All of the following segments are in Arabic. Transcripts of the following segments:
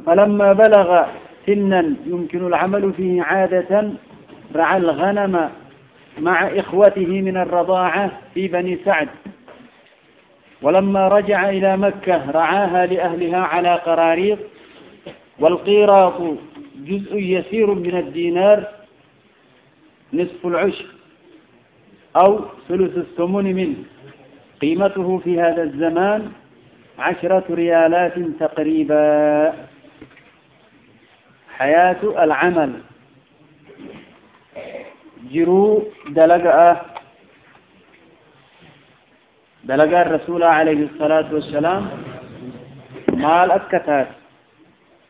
فلما بلغ سنا يمكن العمل فيه عادة رعى الغنم مع إخوته من الرضاعة في بني سعد. ولما رجع إلى مكة رعاها لأهلها على قراريط، والقيراط جزء يسير من الدينار نصف العشر أو ثلث الثمن منه، قيمته في هذا الزمان 10 ريالات تقريبا. حياة العمل جرو دلقاء الرسول عليه الصلاة والسلام مال أكتات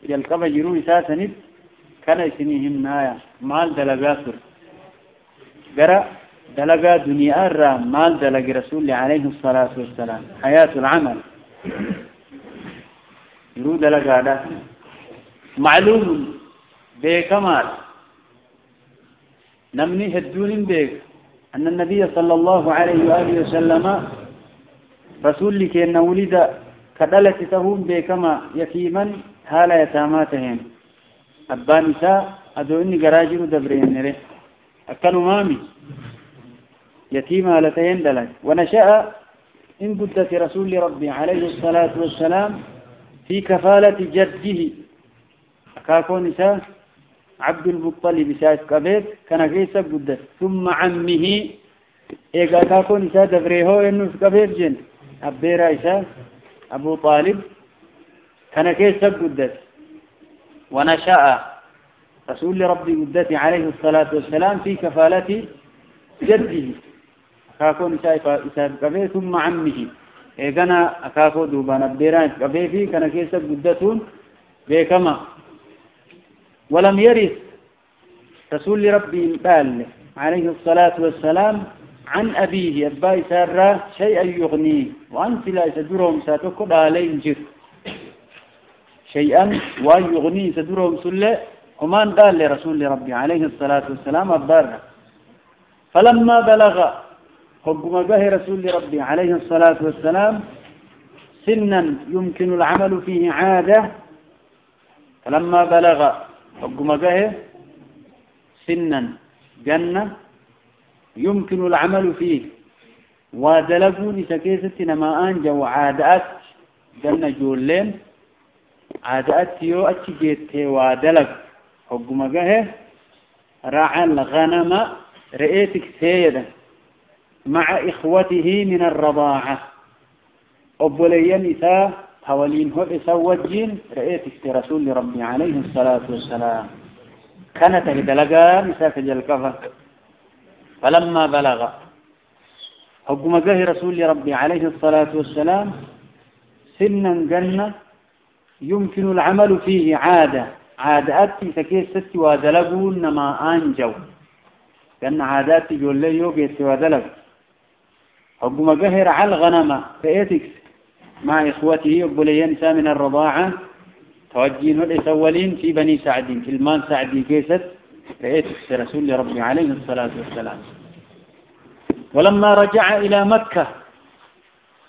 يلقب جرو إساسا كان يسنيهم نايا مال دلقاء سر قرأ دلقاء دنيا الرا مال دلقاء رسول عليه الصلاة والسلام. حياة العمل جرو دلقاء ده معلوم بكمال نمني هدون بك أن النبي صلى الله عليه وآله وسلم رسول لك أن ولد كدلت تهون بكما يتيما هالا يتاماتهم أبان نساء أدو إني قراجر دبرين نري أكلوا مامي يتيما لتين دلت. ونشأ إن بدت رسول ربي عليه الصلاة والسلام في كفالة جده أكاكو نساء عبد المطلب سايس قبيل كان كيسا قدس، ثم عمه إيقا كاكو نساء دبريهو إنه قبيل جن أبيرا إساء أبو طالب كان كيسا قدس. ونشأ رسول ربي قدس عليه الصلاة والسلام في كفالة جده أكاكو نساء قبيل ثم عمه إيقنا أكاكو دوبان أبيرا قبيل فيه كان كيسا قدسون بكما. ولم يرث رسول ربي بال عليه الصلاة والسلام عن أبيه أباي سارة شيئا يغنيه، وأنت لا سدرهم ساتقض عليه جر شيئا ويغنيه سدرهم سلة ومان قال لرسول ربي عليه الصلاة والسلام أبارنا. فلما بلغ حكم به رسول ربي عليه الصلاة والسلام سنا يمكن العمل فيه عادة، فلما بلغ حكم به سنا جنة يمكن العمل فيه ودلقوا لسكيسة نما أنجوا عادات جنة جولين عادات يو أتجيت ودلق حكم به رعى الغنم رئيتك سيدة مع إخوته من الرضاعة أبوليا نساء حوالين هو إسوجين رئيتك رسول ربي عليه الصلاة والسلام كانت دلقا مسافة الكفر. فلما بلغ حكم به رسول ربي عليه الصلاة والسلام سنا جنة يمكن العمل فيه عادات تكيست ودلقوا إنما أنجوا كأن عادات يقول لي يوجد ودلق حكم به رعى الغنم رئيتك مع إخوته أبوليا نساء من الرضاعة توجين الأولين في بني سعد في المال سعدي كيست رئيت رسول ربي عليه الصلاة والسلام. ولما رجع إلى مكة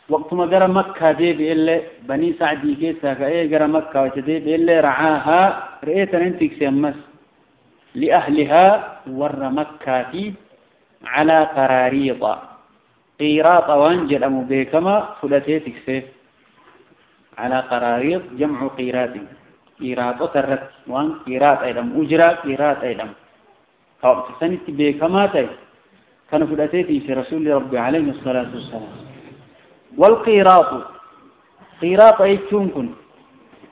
وقت ما جرى مكة دي بإلا بني سعدي كيسا كأي جرى مكة وتدي بإلا رعاها رئيت أنتك سيمس لأهلها ور مكة على قراريط قيراط وانجل أمو بيكما فلتيتك سيف على قراريط جمع قيراط قيراط ترت وان قيراط أيضا أجرى قيراط أيضا فسنت بكما تي كان فلتيتي في رسول ربي عليه الصلاة والسلام. والقيراط قيراط أيتونكن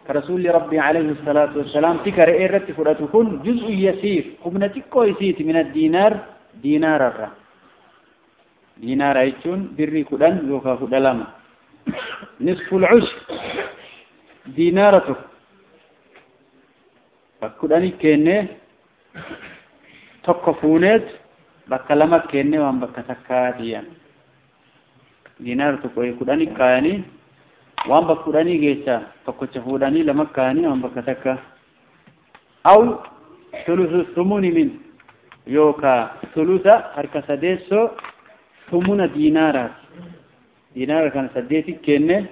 كرسول ربي عليه الصلاة والسلام تكر إيرت فلتكن جزء يسير قبنتك كويسيت من الدينار دينار الرّ دينار أيتون بري كدان يوكا كدلما نصف العشر دينارته فكداني كينه تقفونت بكلمة كينه وان بكتكاديا دينارته كوي كداني كاني وان بكداني جيسا تقفوداني لما كاني وان بكتكا أو ثلث الثمن من يوكا ثلثة هركسة ديسو ثمن دينارات دينار كان سديتي كنه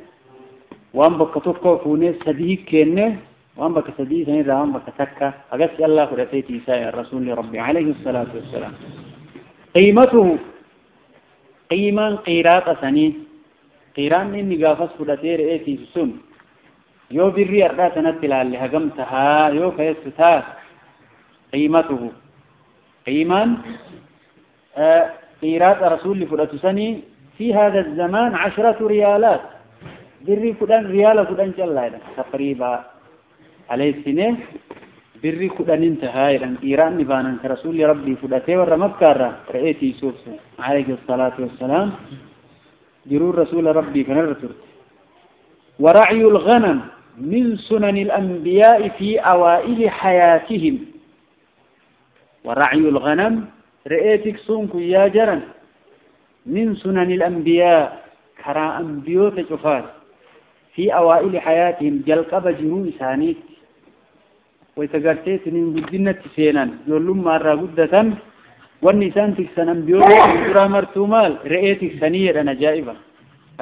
وان بكتوكو فوني صديق كنه وان بك صديق هنا وان بك تكا أجس الله قدتي سائر الرسول ربي عليه الصلاة والسلام قيمته قيمان قيرات سني قيران إني قافس قدتي رأيتي سن يو بري أردا تنتلا اللي هجمتها يو كيستها قيمته قيمان قيرات رسول فرات سني في هذا الزمان 10 ريالات بري كدان ريال كدان جلا تقريبا عليه السنة بري كدان انتهى إلى إيران نبانا كرسول ربي فراتي ورمكار رأيتي يوسف عليه الصلاة والسلام جرور رسول ربي كنرتر ورعي الغنم من سنن الأنبياء في أوائل حياتهم ورعي الغنم رأيتك سونك يا جرن من سنن الأنبياء كرا أنبياء تشوفات في أوائل حياتهم جلقب جنون إسانيت ويتقرتيت من قدنة سينا يقولون مرة قدة والنسان تكسن أنبياء تكرا مرتومال رأيتك سنير أنا جائبة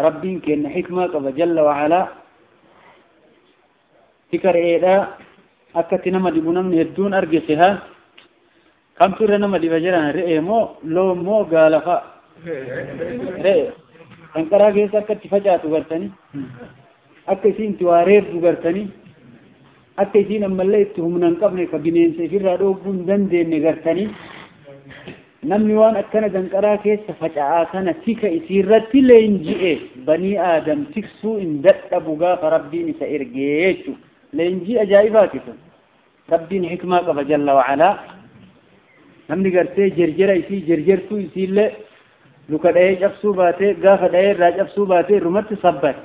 ربين كأن حكمة جل وعلا تكر إيدا أكتنا مدبونا من الدون أرقسها كم ترى نما دبجران رأي مو لو مو قال فا رأي أنكرا كيس أكت فجأة تغرتني أكسين توارير تغرتني أكسين أما اللي تهمنا قبل كبنين سيفر رادو بندن دين نغرتني نميوان أكنا دنكرا كيس فجأة كان تيك إسيرت لينجئ بني آدم تكسو إن دت أبوغا فربين سإرقيتو لينجئ أجائباتك ربين حكمة جل وعلا namni gartee jerjera isii jerjertuu isiillee luka dha'ee cabsuu baatee gaafa dha'ee irraa cabsuu baatee irrumatti sabbat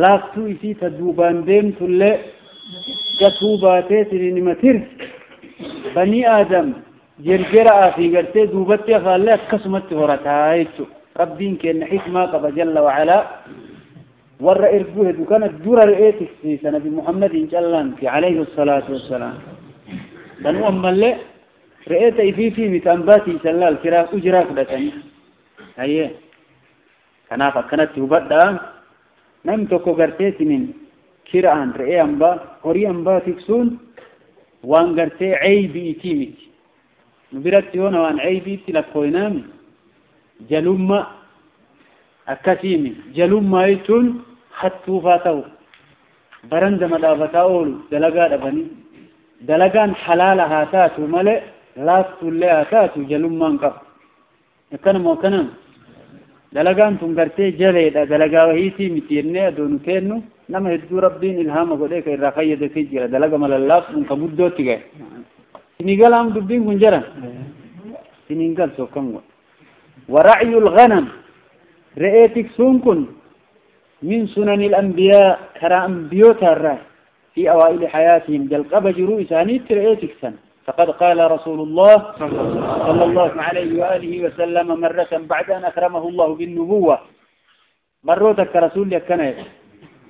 laaftuu isii ta duubaan deemtullee gatuu baatee sininima tirsi banii aadam jerjeraa fi gartee duubatti afaallee akkasumatti horataa jechuudha rabbiin kenna xikmaa qaba jalla wacalaa warra erguu hedu kana dura re'ee tiksiisa nabi muhammadiin callaanti alayhi salaatu wassalaam danuu ammallee رأيت في متنباتي سلال كراك أجراك دتني هيه كانت تبدأ نمتكو قرتيت من كران رأي أنبا قري أنبا تكسون وان قرتي عيبي تيمت نبرت هنا وان عيبي تلقوينام جلوما أكاسيمي جلوما يتون حتو فاتو برند مدافتاول دلقا دبني دلقان حلالها تاتو ملئ لا تولي أكاتو جلومان قب كان مو كان دلقان تنقرتي جليد دلقا وهيتي متيرني دونو كينو نما هدو ربين إلهام قديك الرقية دكيجر دلقا ملالاب من كبودو تيجي سنقال عم دبين كنجرا سنقال سوكمو ورعي الغنم رأيتك سونكن من سنن الأنبياء كرا أنبيوتا الرأي في أوائل حياتهم جلقب جروي سانيت رأيتك سن فقد قال رسول الله صلى الله عليه وآله وسلم مرة بعد أن أكرمه الله بالنبوة مرتك رسول يكنا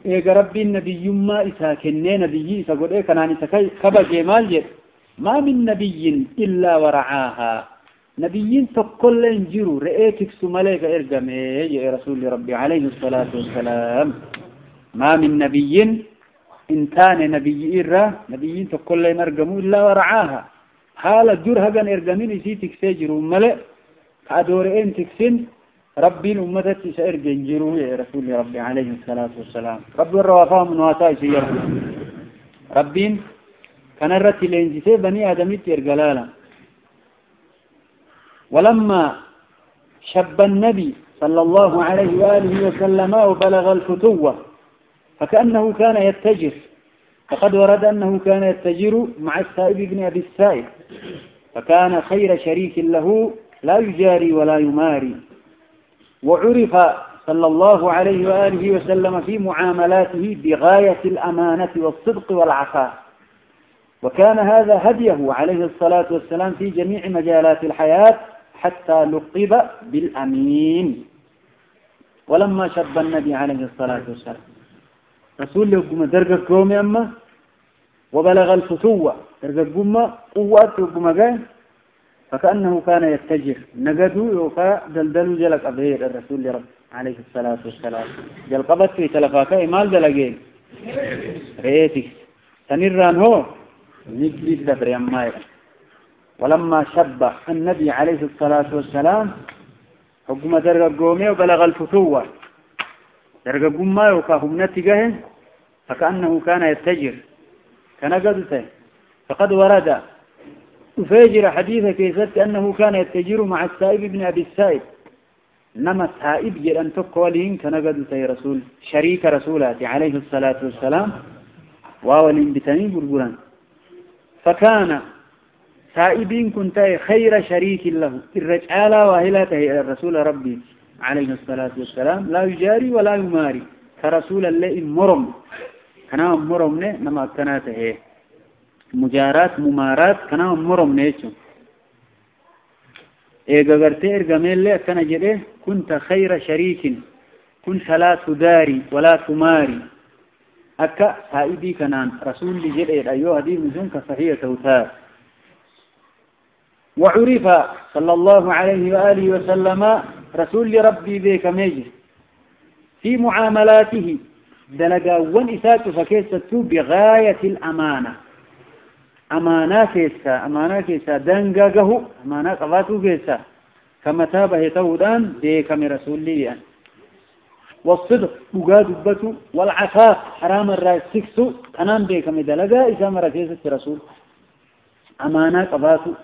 إيه ربي النبي ما إسا كنين نبي إسا قل إيه كناني كبا جمال جد ما من نبي إلا ورعاها نبيين تقل انجروا رئيتك سماليك إرقمي يا رسول ربي عليه الصلاة والسلام ما من نبي إنتان نبي إرى نبيين تقول لهم أرقموا إلا ورعاها حالة جور هجن إرقمين يسي تكسيجروا ملئ كأدورين تكسين ربين أمتك سأرقن جروا يا رسول ربي عليه الصلاة والسلام رب الروافا من واتاي سيرقوا ربين كان الرتي لينجسي بني آدميت إرقلالا ولما شب النبي صلى الله عليه وآله وسلم وبلغ الفتوة فكأنه كان يتجر فقد ورد أنه كان يتجر مع السائب بن أبي السائب فكان خير شريك له لا يجاري ولا يماري وعرف صلى الله عليه وآله وسلم في معاملاته بغاية الأمانة والصدق والعفاف وكان هذا هديه عليه الصلاة والسلام في جميع مجالات الحياة حتى لقب بالأمين ولما شب النبي عليه الصلاة والسلام رسول لكم درجة قومي أما وبلغ الفتوة درجة قومة قوات لكم جاي فكأنه كان يتجر نجدوا يوفى دلدلوا جلك أبهير الرسول لرب عليه الصلاة والسلام جل قبض في تلفاك مال دلقين ريتك تنيران هو نجلي الدبر يماير ولما شب النبي عليه الصلاة والسلام حكم درجة قومي وبلغ الفتوة درجة قومي وكاهم نتجه فكأنه كان يتجر كان قدته فقد ورد أفاجر حديث كيست أنه كان يتجر مع السائب بن أبي السائب نما السائب جل تقولين كان قدته رسول شريك رسولاته عليه الصلاة والسلام وأولين بتنين بربران فكان سائبين كنت خير شريك له الرجال واهلاته الرسول ربي عليه الصلاة والسلام لا يجاري ولا يماري كرسول الله مرم كنا مرم نما كناته مجارات ممارات كنا مرم نيشو غرتي ارغمل له كنا جده كنت خير شريك كنت لا تداري ولا تماري أكا سائبي كنان رسول جده أيها دي مزون كصحيح توتار وعرف صلى الله عليه وآله وسلم رسول ربي بك ميجر في معاملاته دلقا ونسات فكيستو بغاية الأمانة أمانة كيسا دنقاقه أمانة قضاته كيسا كما تابه تودان بك من رسول لي والصدق مقادبته والعفاف حرام الرأسكسو أنام بك من دلقا إسا مركيسة رسول أمانة قضاته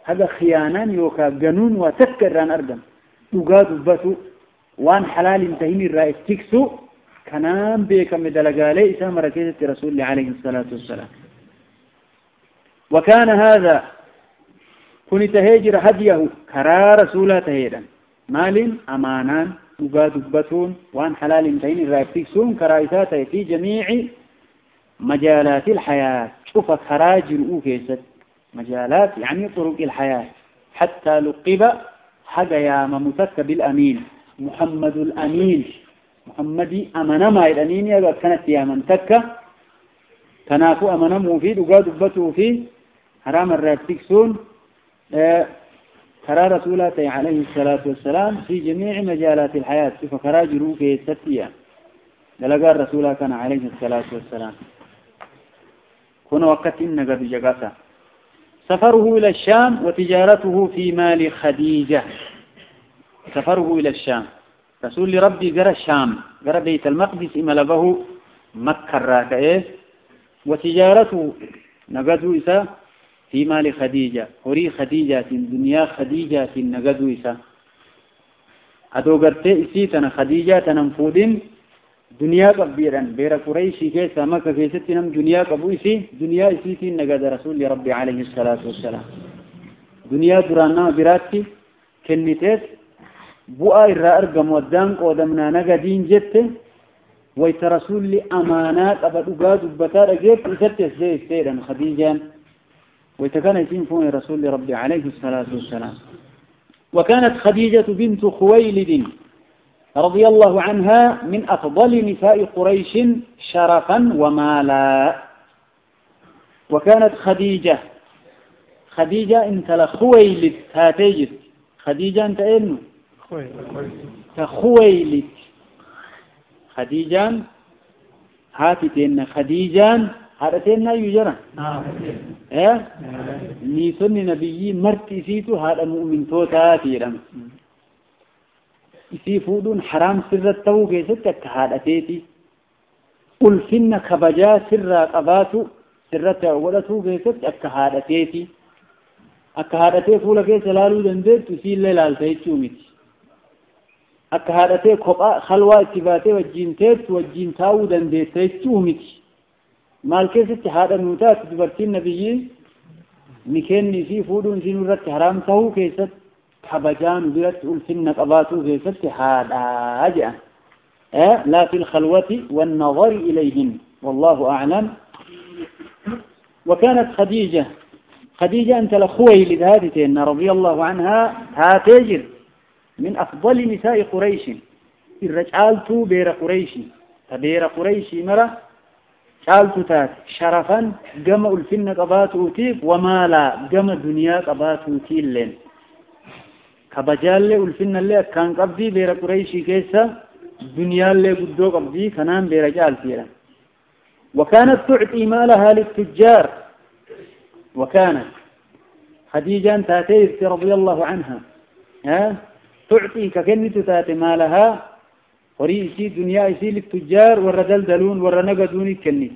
هذا خيانان يوكا جنون وتذكران أردم وقاد بتو وان حلال انتهين الرئيس تكسو كنام بيك مدلقالي إسام ركيزة رسول الله عليه الصلاة والسلام وكان هذا كن تهيجر هديه كرا رسولا تهيدا مال أمانان وقاد بتون وان حلال انتهين الرئيس تكسون كرائساته في جميع مجالات الحياة شوف خراجر أوكيست مجالات يعني طرق الحياة حتى لقب حق يا ممتك بالأمين محمد الأمين محمدي أمنا ما الأمين يقول كانت يا منتك تنافو أمنا مفيد وقاد بته فيه حرام الراتكسون كرا رسولاته عليه الصلاة والسلام في جميع مجالات الحياة فكراجروا في ستيا للقى الرسول كان عليه الصلاة والسلام كنا وقت إنك بجقاسة سفره إلى الشام وتجارته في مال خديجة سفره إلى الشام رسول ربي قرى الشام قرى بيت المقدس ملبه مكة الراكئة وتجارته نقدوا إسا في مال خديجة هري خديجة دنيا خديجة نقدوا إسا أدو قرتي إسيتنا خديجة تنفودين دنيا قبيرا بير قريشي كيسا مكة كيستي نم دنيا قبويسي دنيا إسيتي نقاد رسول ربي عليه الصلاة والسلام دنيا درانا براتي كنتيت بؤا إرى أرقم ودان قودمنا نقادين جت ويت رسول أمانات أبد أقاد بطار أجيب إساتي زي سيدا خديجان ويتكان يسين فون رسول ربي عليه الصلاة والسلام وكانت خديجة بنت خويلد رضي الله عنها من أفضل نساء قريش شرفا ومالا وكانت خديجة انت لخويلد هاتيجد خديجة انت انه كخويلد خديجة هاتتين خديجة هاتتين يجرى نيسن نبي مرتسيتو هذا مؤمن توتاتي رم يسيفودون حرام سر التوقع ستك هادتيتي قل فينا كبجا سر قباتو سر التوقعتو ستك هادتيتي أكهادتي فولك سلالو دندت تسيل لالتيتشوميتي أكهادتي كبا خلوة اتباتي وجينتاو دندت تيتشوميتي مالكي ست هذا نوتات تبرتين نبيي مكين يسيفودون سنورت حرام تهو كيست حبجان برت الفنة قباتو في فتح هذا لا في الخلوة والنظر إليهم والله أعلم وكانت خديجة أنت لخويلد هذه رضي الله عنها هاتجر من أفضل نساء قريش الرجالتو بير قريش مرة شالتو تات شرفا جمع الفنة قباتو تيب وما لا جمع الدنيا قباتو تيلين كبجال له والفن اللي كان قبضي بير قريشي كيسا دنيا اللي قدو قبضي كنان بيرجال فيها. وكانت تعطي مالها للتجار. وكانت خديجة تاتي رضي الله عنها تعطي ككنت تاتي مالها وريسي دنيا يسي للتجار والردل دلون والرنقدون كنت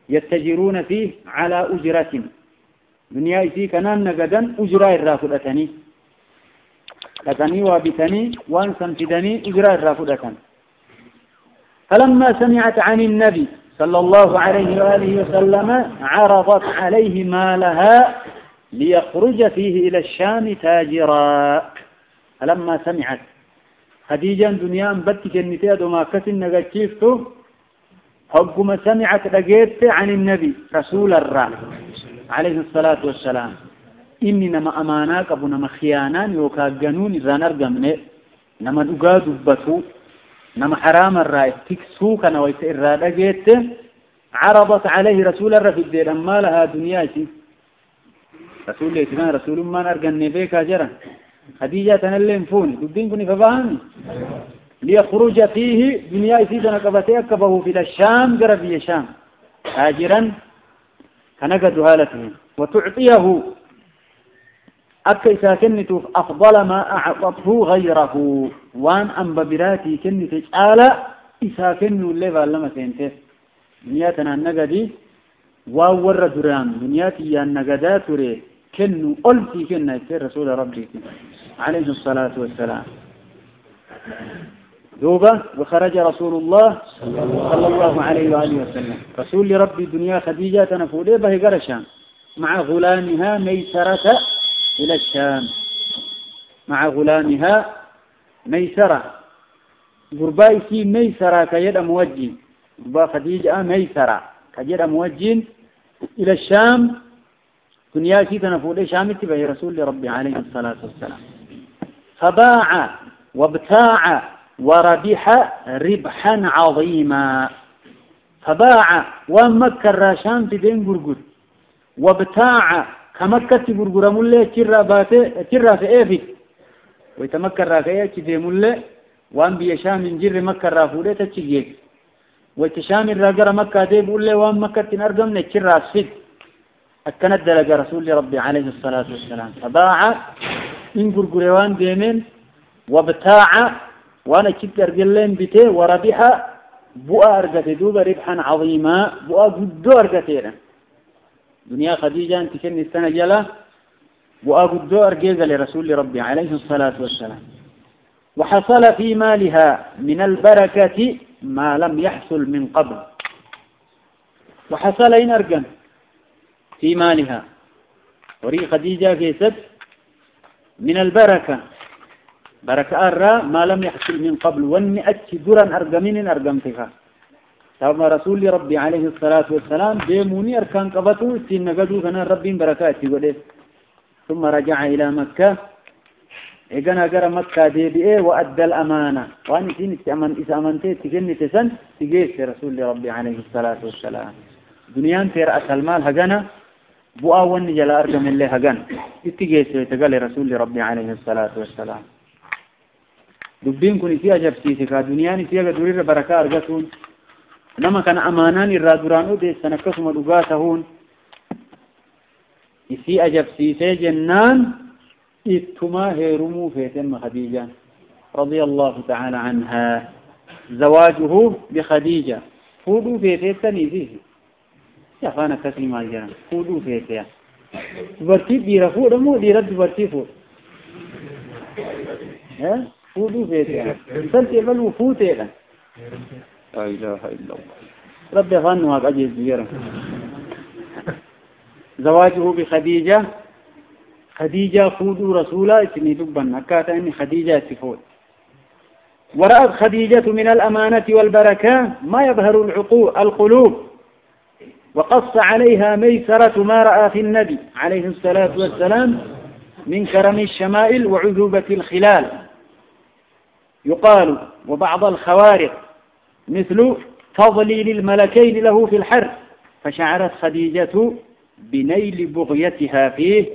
يتجرون فيه على أجرة دنيا يسي كنان نقدا أجراء الرافدتني لتني وابتني وانسان فدني أجراء الرافدتني. فلما سمعت عن النبي صلى الله عليه وآله وسلم عرضت عليه مالها ليخرج فيه إلى الشام تاجرا. فلما سمعت خديجة دنيا بتك النتاد وما كسن نجتشفته حكم سمعت لقيت عن النبي رسول الله عليه الصلاة والسلام إني نما أماناك أبو نما خيانان يوكا جنون إذا نرجمني نما دقاد بتو نما حرام الرأي تكسو كان ويسير لقيت عرضت عليه رسول الله في الدين أما لها دنياتي رسول الله رسول ما نرجمني بيك أجرا خديجة تنلم فوني تبين كوني فباهمي ليخرج فيه دنيا سيدنا كبتي أكبه في الشام قربي الشام هاجرا كنقد هالته وتعطيه أكيسا كنت أفضل ما أعطته غيره وان أنببراتي كنت تعالى إسا كنو اللي فعلما سينته دنياتنا النقدي وور درام دنياتي النقدات ري كنو قلتي كنا يسير رسول ربي عليه الصلاة والسلام دوبة. وخرج رسول الله صلى الله عليه وآله وسلم رسول ربي دنيا خديجة تنفولي به قرشان مع غلامها ميسرة إلى الشام مع غلامها ميسرة قرباء في ميسرة كيد موجين قرباء خديجة ميسرة كيد موجين إلى الشام دنيا كي تنفولي شامتي به رسول ربي عليه الصلاة والسلام. فباع وابتاع وربح ربحا عظيما. فباع ومكة الراشام تدين قرقر وابتاع كمكة قرقر مولي ترى في ايفي ويتمكة الراكية تدين مولي وان بيشام من جر مكة الرافولي تتشيك ويتشام الراقر مكة دي مولي وان مكة تنرقم نتشرى السد أكند لك رسول ربي عليه الصلاة والسلام. فباع إن قرقروان ديمين وابتاع وانا كنت أرجلين بيته وربح بؤى أرجته دوبا ربحا عظيما بؤى قدو أرجتين دنيا خديجة انت كنت السنة جلا بؤى قدو أرجيز لرسول ربي عليه الصلاة والسلام. وحصل في مالها من البركة ما لم يحصل من قبل. وحصل إن أرجم في مالها وري خديجة كيست من البركة بركة أرى ما لم يحصل من قبل واني أتشدرا أرقمين أرقمتها. ثم رسول ربي عليه الصلاة والسلام بيموني أركان قبطو سين نقدو كان ربي بركاتي وليه. ثم رجع إلى مكة إجانا قرى مكة دي بإيه وأدى الأمانة وأني سين إذا أمنتي تجني تسن تجيس رسول ربي عليه الصلاة والسلام. دنيان في رأس المال هجنا بؤا واني جل أرقم اللي هجنا اتجيس تقال رسول ربي عليه الصلاة والسلام. دبين كوني فيها جبسيسي كدنياني فيها قدوري بركة أرقاتون لما كان أمانان الرادورانو دي سنكسم الأقاتهون إسي أجبسيسي جنان إتما هيرمو فيتم خديجة رضي الله تعالى عنها. زواجه بخديجة فودو فيتني فيه يا فانا كسلم الجنة فودو فيتيا برتي ديرا فودمو ديرا برتي فود ها فودو فيتيا سلتي بل وفوتي لا إله إلا الله ربي فانوها أجيز بيرا. زواجه بخديجة خديجة فود رسولا اسمي دبا نكاتا إني خديجة سفود. ورأت خديجة من الأمانة والبركة ما يظهر القلوب وقص عليها ميسرة ما رأى في النبي عليه الصلاة والسلام من كرم الشمائل وعذوبة الخلال. يقال وبعض الخوارق مثل تضليل الملكين له في الحرب فشعرت خديجة بنيل بغيتها فيه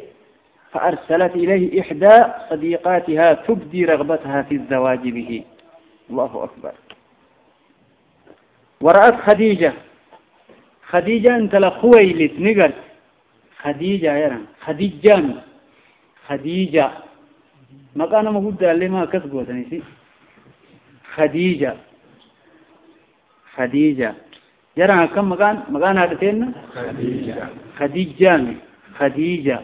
فأرسلت إليه إحدى صديقاتها تبدي رغبتها في الزواج به. الله أكبر. ورأت خديجة أنت لخويلت نقرت خديجة يا خديجة ما كان موجود اللي ما كسبوا تنسي خديجة يرى كم مكان هذا تين خديجة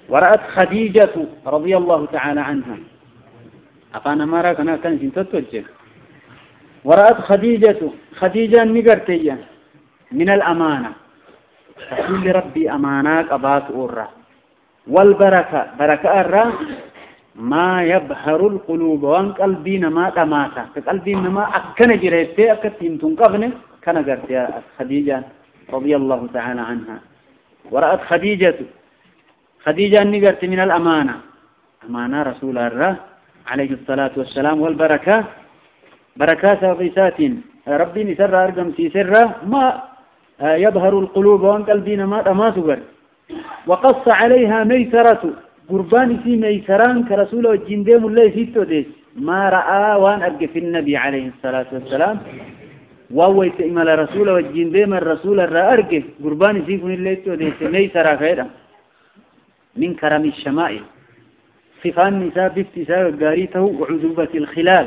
ورأت خديجة رضي الله تعالى عنها أقانا ما رأك أنا كان سنتوجه. ورأت خديجة نقرتيا من الأمانة تقول ربي أماناك أباك أورا والبركة الرا ما يبهر القلوب وان قلبين ما تماتا قلبين ما أكن جريتي أكتين تنقفن كان قرت يا خديجة رضي الله تعالى عنها. ورأت خديجة نقرت من الأمانة أمانة رسول الله عليه الصلاة والسلام والبركة بركات غيثات ربي نسر أرقم سر ما يبهر القلوب وان قلبين ما تماسا وقص عليها ميسرة قربان في ميسران كرسول والجندام الله سيتو ديس ما رأى وان أرقى في النبي عليه الصلاة والسلام وهو يتئمل رسول والجندام الرسول الرأرقى قربان سيكون الله سيتو ديس ميسرة خيرا من كرم الشمائل صفان نساء بافتساء قاريته وعذوبة الخلال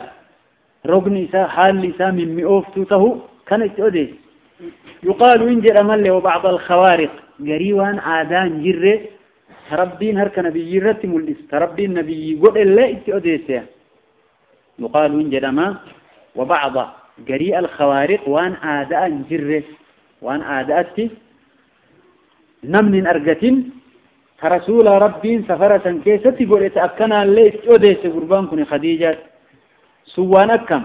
رقن نساء حال نساء من مئوفتته كانت أديس. يقال إنجر أمل وبعض الخوارق قريوان آدان جره تربين هرك نبي جرة ملس تربين نبي قد الله إتأديس. يقال إنجر أما وبعض قريء الخوارق وان آدان جره وان آداتي نمن أرقة كرسول ربين سفرة كيستي قل يتأكنا اللي إتأديس قربان كن خديجة سوانا كم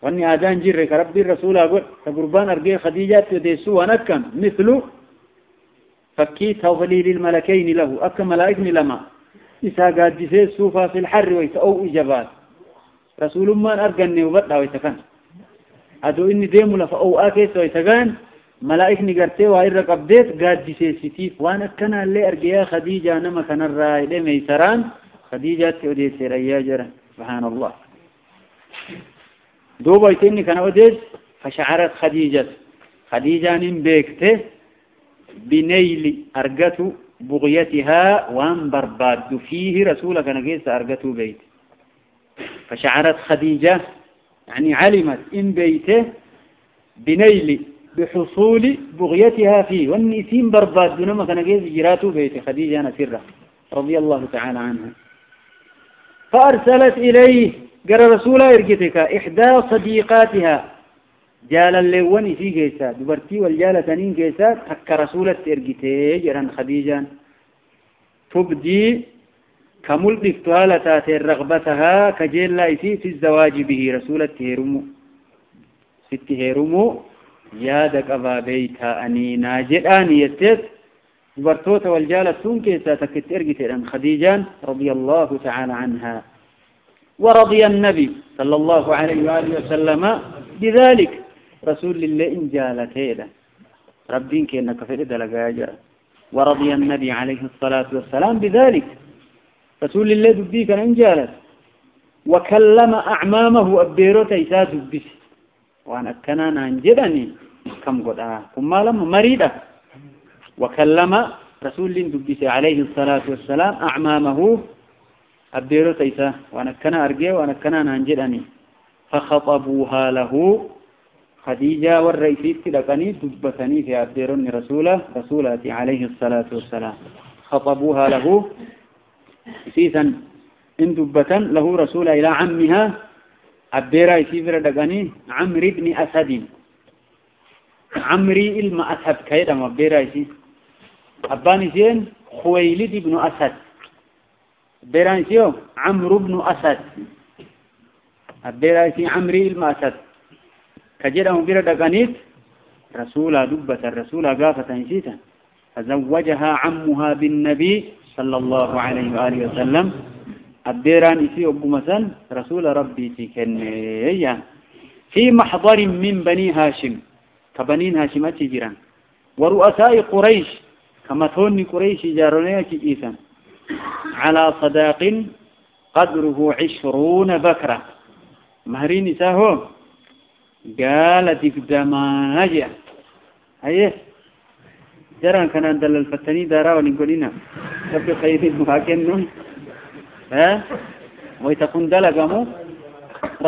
واني آدان جره كربي الرسول أقول كقربان أرقى خديجة إتأديس سوانا كم مثل فكي توفلي للملكين له أكا ملائكن لما إسا قاد جسيس سوفا في الحر ويتأو إجابات رسول ما أرقني وبطلع ويتكن أدو إني ديمو لفأو آكيس ويتكن ملائكني قرتي وإرق أبديت قاد جسيس ستيف وانا كنا اللي أرقيا خديجة نما كان الرأي لما يسران خديجة تأديس رأيا جرى سبحان الله دوبا يتني كان أديس فشعرت خديجة نمبيكته بنيل أرقته بغيتها وان برباد فيه رسولك نقيس أرقته بيت. فشعرت خديجة يعني علمت إن بيته بنيل بحصول بغيتها فيه والنسيم برباد دونما نقيس جراته بيت خديجة نسرة رضي الله تعالى عنها. فأرسلت إليه قال رسولها إرقتك إحدى صديقاتها جال الليواني في كيسات دبرتي والجالة تنين كيسات حكى رسولة إرقتي جران خديجة تبدي كمل دفتوالة تاتي رغبتها كجيل لايسي في الزواج به رسولة هيرمو يادك أبا بيتها أني ناجد آني يستيت دبرتوت والجالة تون كيسات كت إرقتي جران خديجة رضي الله تعالى عنها. ورضي النبي صلى الله عليه وآله وسلم بذلك رسول الله إن جالته ربين كأنك فرد لقاجر. ورضي النبي عليه الصلاة والسلام بذلك رسول الله دبيك إن جالت وكلم أعمامه أبيرو تيسا دبس وأنا كنانا انجدني كم قد ثم لما مريدة وكلم رسول الله دبس عليه الصلاة والسلام أعمامه أبيرو تيسا وأنا كنا أرجع وأنا كنا ننجدني فخطبوها له خديجة والرئيسيت لقني دبتني في أبيرون رسولة عليه الصلاة والسلام خطبوها له سيسا إن دبتا له رسولة إلى عمها أبيرا يسيفر لقني عمري بن أسد عمري إلما أسد كيدا أبيرا يسيف أباني سين خويلد بن أسد أبيرا عمرو بن أسد أبيرا يسيف عمري إلما أسد كجدهم بير دقانيت رسولا دبة الرسولة قافة نسيتا فزوجها عمها بالنبي صلى الله عليه وآله وسلم أبيران إسي أبو مثل رسول ربي تكنيا في محضر من بني هاشم كبنين هاشم أتجران ورؤساء قريش كما توني قريش جارونيا كيسا على صداق قدره 20 بكرة مهرين ساهو قال دماجة أيه جران كان عندنا الفتني دارا ونقولنا تبقى خير المهاكمون ها ويتكون دلقمو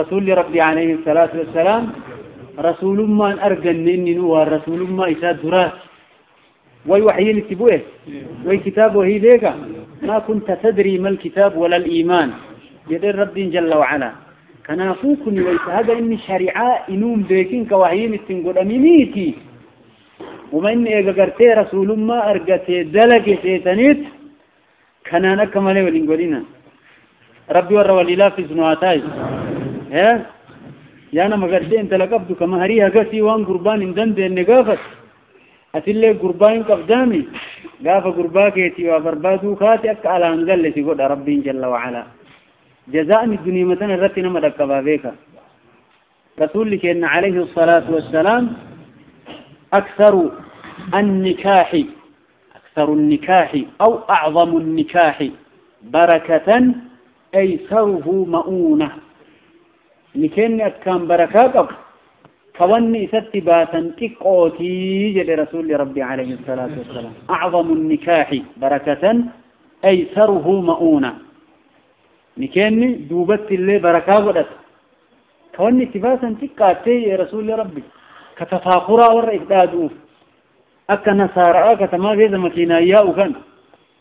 رسول ربي عليه الصلاة والسلام رسول ما أرجن إني هو رسول ما إساد درات ويوحيين التبوه وكتاب وهي ذيك ما كنت تدري ما الكتاب ولا الإيمان يدير ربي جل وعلا كان أخوكني ويتهدى إني شريعة إنوم بيكين كوحيين التنقل أميميتي وما إني إيقارتي رسول ما أرقتي دلقي سيتنيت كان أنا كمالي ولنقولنا ربي ورى لا في سنواتاي ها يانا مقرتي انت لقبتو كما هريها قسي وان قربان اندن دي النقافت أتلي قربان قفدامي قاف قرباكيتي وبربادو خاتي أكا على انقلتي قد ربي جل وعلا جزاء الدنيا مثلا رتنا مدك بابيكا رسول لك إن عليه الصلاة والسلام أكثر النكاح أو أعظم النكاح بركة أيسره مؤونة لكن كان بركات فوني ستباتا تقوتي جل رسول ربي عليه الصلاة والسلام أعظم النكاح بركة أيسره مؤونة لكن دوبت اللي بركات ودت فوني ستباتا تقوتي يا رسول ربي كتفاقرا والإقدادوف أكا نصارى كتما غيظ مكينا إياه كان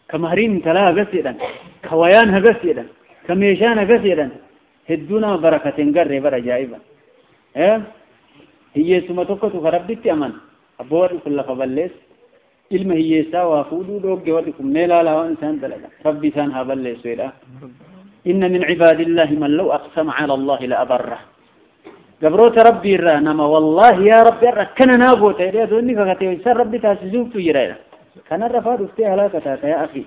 كمهرين تلاها قسيدا كويانها قسيدا كميشانها قسيدا هدونا بركة قرر برا جائبا هي سمتوكة خربت أمان أبوار كل قبلس علم هي ساوى فودو دوك جواتكم نيلا لها إنسان دلقا ربي سانها بلس ويلا إن من عباد الله من لو أقسم على الله لأبره قبروت ربي الرانما والله يا ربي كان نابوت يا دوني فقط يسر ربي تاسزوك تجرينا كان الرفاد افتيها لا كتاتا يا أخي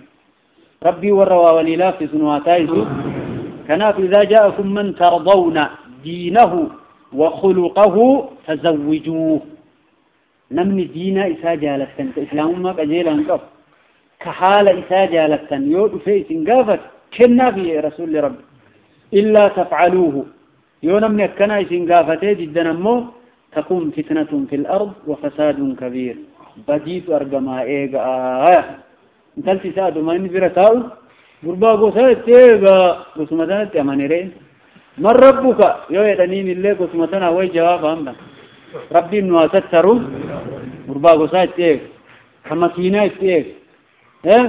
ربي وروا وليلا في سنواتايزو كان إذا جاءكم من ترضون دينه وخلقه فزوجوه نمني دينا إسا جالتن إسلام ما قجيلا انقف كحال إسا جالتن يود فيس انقافت كنا في رسول ربي إلا تفعلوه يونم نكنا إسنقافته جدا مو تكون فتنة في الأرض وفساد كبير بديت أرقما إيقا انتلت سادو ما ينبرتاو قربا قوسات إيقا قسمتان تأمانيرين من ربك يو يدنين اللي قسمتان هوي جواب أمنا ربي إنه تتروا قربا قوسات إيقا كمكينات إيقا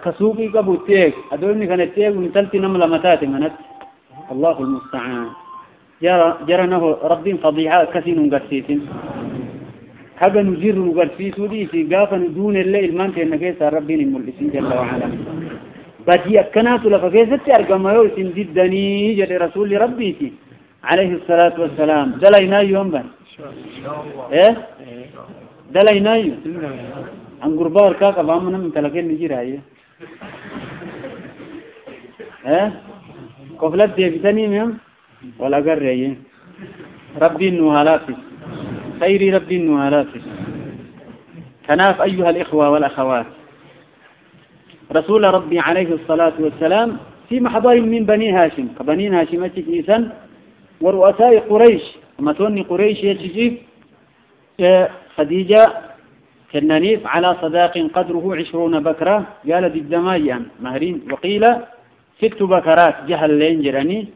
كسوقي قبوت إيقا أدوني كانت إيقا انتلت نملا متات منت الله المستعان جرنه ربي فضيعة كثير قرسيس حاجة نجير قرسيس وديسي قافا دون الليل ما انت انكيسا ربي الملسين جل وعلا بدي أكنات لفكيسة أرقم يوسن ضدني جل رسول ربي عليه الصلاة والسلام دلينا يوم بان ايه دلينا يوم عن قربار كاكا بامنا من تلقين نجير هاي ايه قفلت دي في تنيم ولا قرر ربي النهالاتي خيري ربي النهالاتي كناف أيها الإخوة والأخوات رسول ربي عليه الصلاة والسلام في محضر من بني هاشم كبني هاشم أتكنيسا ورؤساء قريش وما توني قريش يتجيب خديجة كالنانيف على صداق قدره 20 بكرة قالت الدمايا مهرين وقيل 6 بكرات جهل لينجرني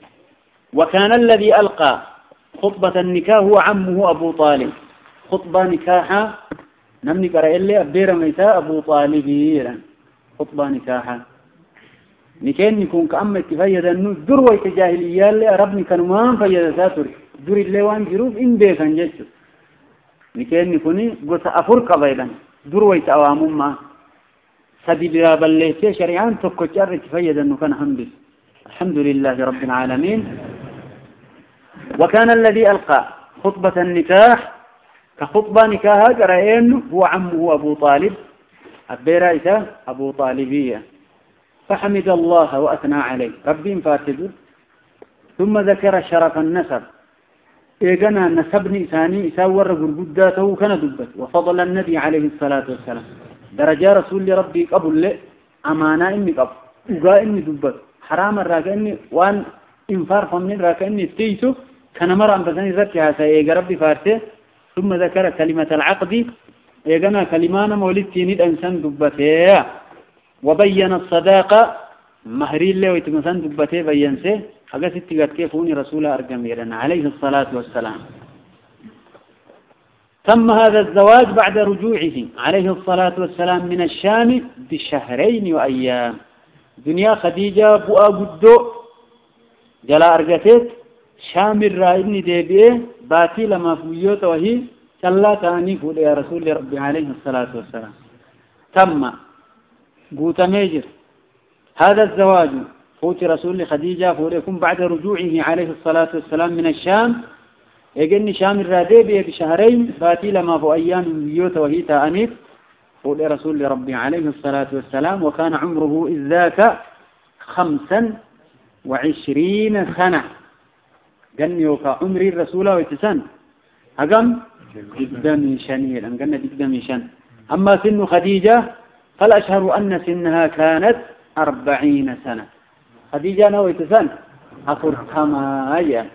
وكان الذي ألقى خطبة النكاح هو عمه أبو طالب خطبة نكاحا نمني قرأ اللي أبدير ميساء أبو طالب خطبة نكاحا نكين يكون كأما اتفايد أنه دروي تجاهلية اللي أربني كانوا ما فايد ساتر دور اللي وان جروف إن بيكا جيسو نكين يكوني قلت أفرق بيدا دروي تأوامم ما سدي باب الليتي شريعان تكوشار تفيد أنه كان الحمد لله رب العالمين وكان الذي ألقى خطبة النكاح كخطبة نكاح قرأين هو عمه أبو طالب البيرائسة أبو طالبية فحمد الله وأثنى عليه ربي فاتد ثم ذكر شرف النسب إيقنا نسبني ثاني يساور قرقوداته كان دبت وفضل النبي عليه الصلاة والسلام درجة رسول ربي قبل له أمانة إني قبل وقا إني دبت حرام الراكا إني وان إنفار فمن الراكا إني تيسو كان مرة أنفساني ذاتها سيئة ربي فارته ثم ذكر كلمة العقد يقنا كلمان مولدتي ند أنسان دبته وبين الصداقة مهري الله ويتمسان دبته بينسه حقا ستقات كيفوني رسول أرقم يرنا عليه الصلاة والسلام تم هذا الزواج بعد رجوعه عليه الصلاة والسلام من الشام بشهرين وأيام دنيا خديجة بؤى قدو جلا أرقتت شام الرائبني ديبئه باتي لما فويوت وهي صلى تاني فود يا رسول ربي عليه الصلاة والسلام تم قوت ميجر هذا الزواج فوت رسول خديجة فوركم بعد رجوعه عليه الصلاة والسلام من الشام يجني شام الرادبية بشهرين باتي لما فو أيام بيوت وهي تانيف فود رسول ربي عليه الصلاة والسلام وكان عمره إذ ذاك 25 سنة جني وكا عمري الرسول ويتسن هقم دقدمي شنير أم قلنا دقدمي شن أما سن خديجة فالأشهر أن سنها كانت 40 سنة خديجة نويت سن أفرتما هيا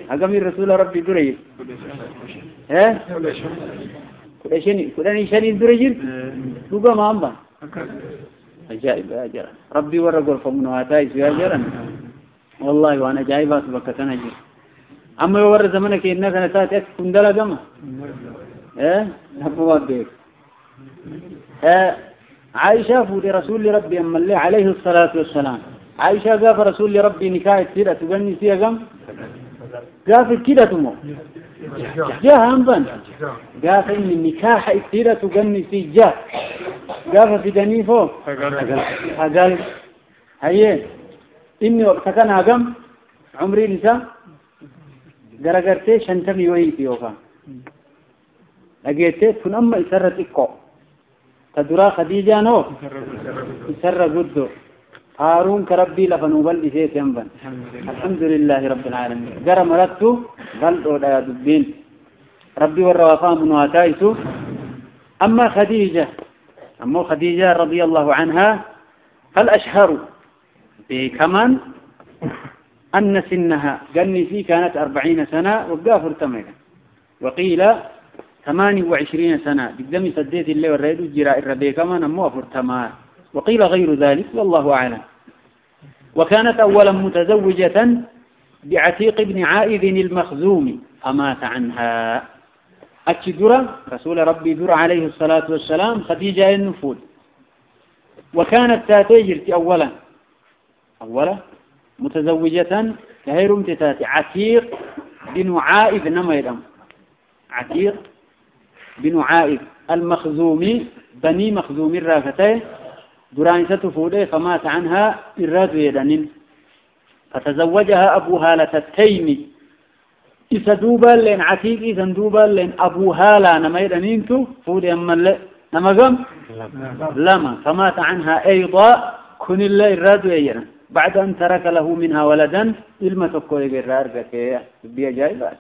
هقم الرسول ربي دريب كلاني شني دريب دوبا ما أمبا أجائب أجرا ربي ورقل فمنواتايس يا جرا والله وأنا جايبات بكتنا جر أما يورد زمانك إنك نتاتك كندلا جمع نبوات بيك عائشة فود رسول ربي أما الله عليه الصلاة والسلام عائشة قاف رسول ربي نكاح السيرة تغني سيها جم قاف كده تمو جاه أنبان قاف إن النكاح السيرة تغني سي جاه قاف في دنيفو أقل هيا إني وقت كان أقام عمري نساء غرغرتي شنتمي وهيتي وفا لقيتي كن أما إسرت إكو تدرا خديجة نو إسر قدو هارون كربي لفنوبل إسيت ينبن الحمد لله رب العالمين قرى مرتو بلدو لا دبين ربي والروافا من واتايسو أما خديجة رضي الله عنها فالأشهر بكمان أن سنها قلني فيه كانت 40 سنة وقافر تمينا وقيل 28 سنة بقدمي سديت اللي والرئيد الجراء الربي كمان موافر تمام وقيل غير ذلك والله أعلم وكانت أولا متزوجة بعتيق بن عائذ المخزومي فمات عنها أتشدر رسول ربي در عليه الصلاة والسلام خديجة النفود وكانت تاتيجرتي أولا متزوجة كهيرم تتاتي عتيق بن عائذ نما يدم عتيق بن عائذ المخزومي بني مخزومي الرافتين درانسة فوده فمات عنها إراد يدنين فتزوجها أبو هالة التيمي إسدوبا لين عتيق إسدوبا لين أبو هالة نما يدنينتو فوده أما نما قم لما فمات عنها أيضا كن الله إراد يدنين بعد أن ترك له منها ولدا إلما تقول برار بكيه بيجايبات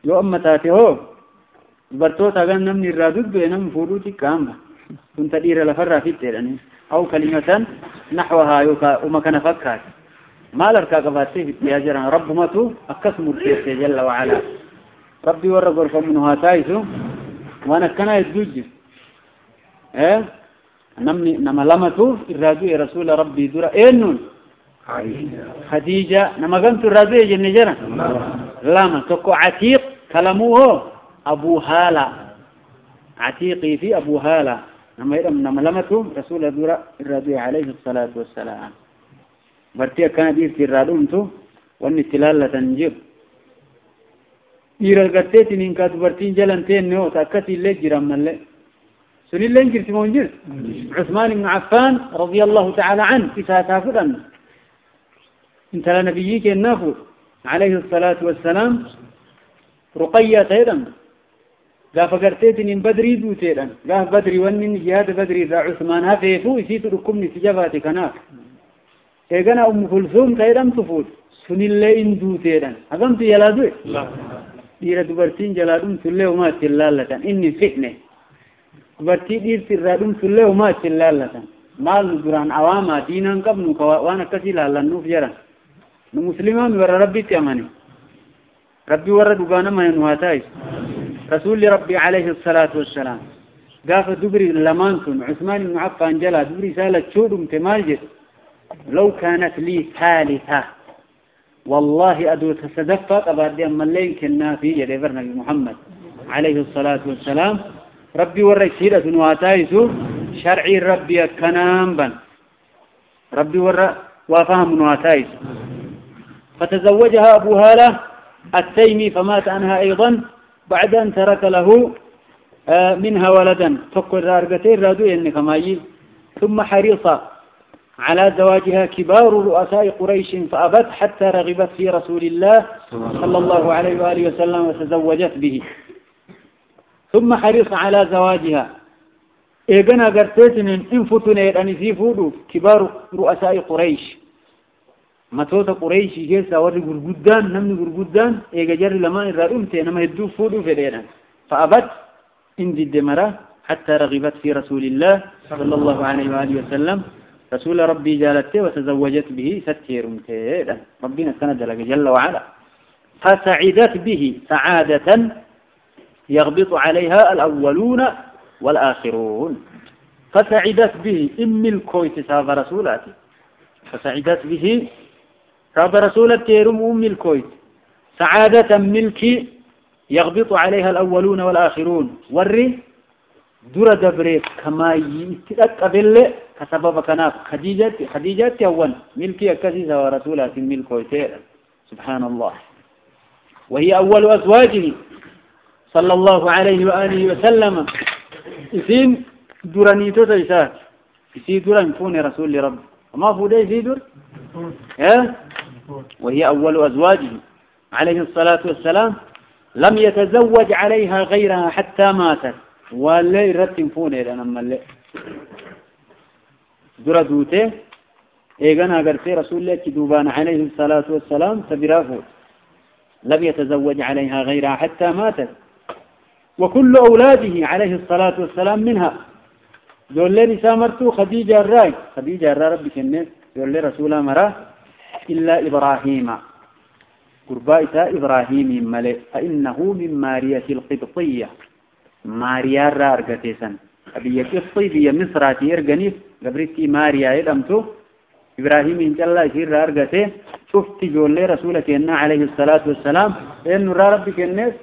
يوم متاته برتوت أجن نمني الرادود بينهم فلوتي كامبا كنت دير لفرة في التيراني أو كلمة نحوها يوكا وما كان فكر ما لركا قفاتي في ياجران رب ماتو أقسم الكيس جل وعلا ربي ورقر فمنها تايسو وانا كان يتجوج نما لمتو الرادو يا رسول ربي درا إنون خديجة نما قمت الرادو يا جنجرة لما تكو عتيق كلموه أبو هالة عتيقي في أبو هالة نما لمتو رسول درا الرادو عليه الصلاة والسلام برتيا كان دير في الرادو انتو واني تلالة تنجب دير القتيت إن كانت برتين جلنتين نيو تأكتي اللي جرام اللي سنين اللي انجرت مونجر عثمان بن عفان رضي الله تعالى عنه إساءة فرن انت لنبيك النافو عليه الصلاة والسلام رقية تيرا قاف قرتيتن in بدري دو تيرا قاف بدري ونن جهاد بدري ذا عثمان هفيفو يسيت ركمني سجفاتي كناك ايقنا كلثوم تيرا تفوت سنين اللي اندو تيرا اقمت يلادوي ديرة دبرتين جلادون تلي وما تلالة إني فتنة برتي دير ترادم سله وما تلالة مال نجران عواما دينا قبل وانا كثير على النوف جرا المسلمان ورا ربي تأمني ربي ورا دعانا ما ينواتايس رسول ربي عليه الصلاة والسلام قاف دبري لمانكم عثمان بن عفان جلا دبري سالة شودم تمالجد لو كانت لي ثالثة والله أدو تصدفت أبعد أما الليل كنا في يد برنبي محمد عليه الصلاة والسلام ربي ورا سيرة نواتايس شرعي ربي كنام بن ربي ورا وفهم نواتايس فتزوجها أبو هالة التيمي فمات عنها أيضا بعد أن ترك له منها ولدا تقول رارقتين رادو إنك مايل ثم حرص على زواجها كبار رؤساء قريش فأبت حتى رغبت في رسول الله صلى الله عليه وآله وسلم وتزوجت به ثم حرص على زواجها إيقنا قرتين إن فتنة أن يفيفودوا كبار رؤساء قريش متوتا قريش جيسا ورد قرقودان نمني قرقودان إيقا جر لما إرادومتي نما يدو فودوا في دينا فأبت إن جد مرة حتى رغبت في رسول الله صلى الله عليه وآله وسلم رسول ربي جالته وتزوجت به ستيرمته ربنا سند لك جل وعلا فسعدت به سعادة يغبط عليها الأولون والآخرون فسعدت به إم الكويت ساب رسولاتي فسعدت به ساب رسولة تيرم أم الكويت سعادة ملكي يغبط عليها الأولون والآخرون وري درا دبريك كما يتقبل كسبب كناف خديجة أول ملكي أكسي ساب رسولة ملكويت سبحان الله وهي أول أزواجه صلى الله عليه وآله وسلم إذن درانيتو تيسات إذن دران فون رسول رب وما فوده إذن در وهي أول أزواجه عليه الصلاة والسلام لم يتزوج عليها غيرها حتى ماتت ولا يرتم فونه لأنما اللي درا دوته إيغانا قرتي رسول الله كدوبان عليه الصلاة والسلام تبرافه لم يتزوج عليها غيرها حتى ماتت وكل أولاده عليه الصلاة والسلام منها يقول لي سامرتو خديجة الراي ربي كنت يقول لي رسول مرة إلا إبراهيم قربائتا إبراهيم ملئ فإنه من مارية القبطية ماريا رارقتيسا أبي قبطي بي مصراتي إرقنيف قبرتي ماريا إدمتو إبراهيم إن شاء الله يصير رارقته شفت يقول لي رسولك إنا عليه الصلاة والسلام إنه ربي كنت